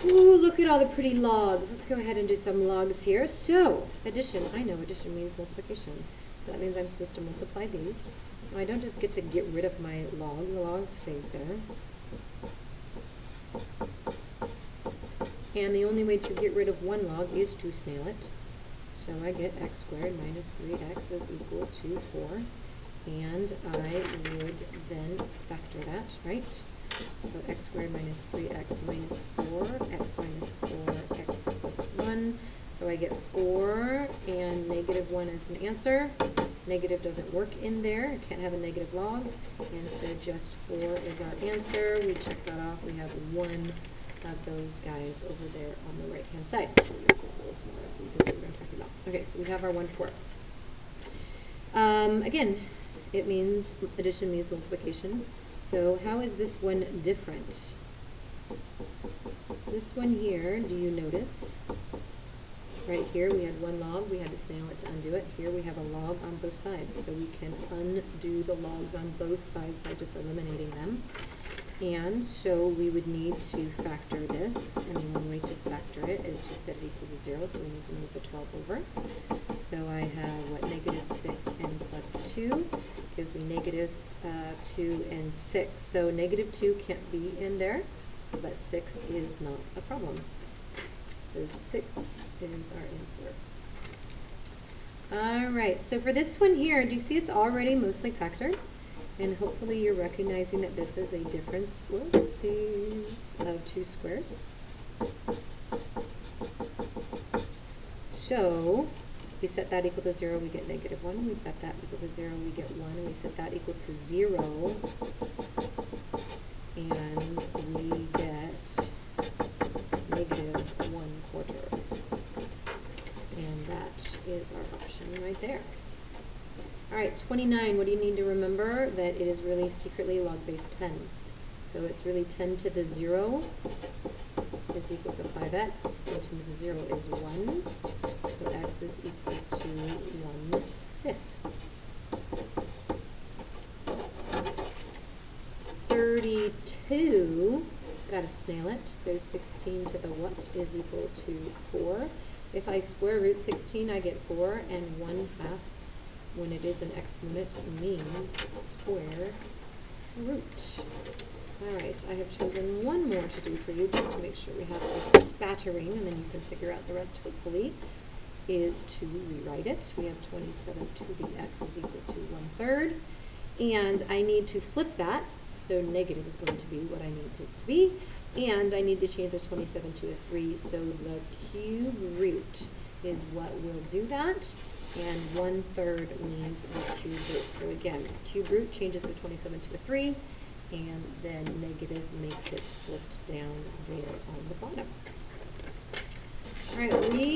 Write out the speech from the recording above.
Ooh, look at all the pretty logs. Let's go ahead and do some logs here. So, addition. I know addition means multiplication. So that means I'm supposed to multiply these. Now, I don't just get to get rid of my log. The log stays there. And the only way to get rid of one log is to snail it. So I get x squared minus 3x is equal to 4. And I would then factor that, right? So x squared minus 3x minus 4, x minus 4, x plus 1. So I get 4 and negative 1 is an answer. Negative doesn't work in there. I can't have a negative log. And so just 4 is our answer. We check that off. We have one of those guys over there on the right hand side. So make this a little smaller so you can see what I'm talking about. Okay, so we have our 1/4. Again, it means addition means multiplication. So how is this one different? This one here, do you notice? Right here we had one log, we had to snail it to undo it. Here we have a log on both sides, so we can undo the logs on both sides by just eliminating them. And so we would need to factor this, and the one way to factor it is to set it equal to 0, so we need to move the 12 over. So I have, what, negative 6n plus 2 gives me negative 2 and 6. So negative 2 can't be in there, but 6 is not a problem. So 6 is our answer. Alright, so for this one here, do you see it's already mostly factored? And hopefully you're recognizing that this is a difference, whoopsies, of 2 squares. So, we set that equal to 0, we get negative 1. We set that equal to 0, we get 1. And we set that equal to 0, and we get negative 1/4. And that is our option right there. Alright, 29, what do you need to remember? That it is really secretly log base 10. So it's really 10 to the 0 is equal to 5x, and 10 to the 0 is 1. So x is equal to 1/5. 32, gotta snail it, so 16 to the what is equal to 4. If I square root 16, I get 4, and 1/2, when it is an exponent, means square root. Alright, I have chosen one more to do for you, just to make sure we have a spattering, and then you can figure out the rest, hopefully, is to rewrite it. We have 27 to the x is equal to 1/3, and I need to flip that, so negative is going to be what I need it to be, and I need to change the 27 to a 3, so the cube root is what will do that, and 1/3 means the cube root. So again, cube root changes the 27 to a 3, and then negative makes it flipped down there on the bottom. Alright, we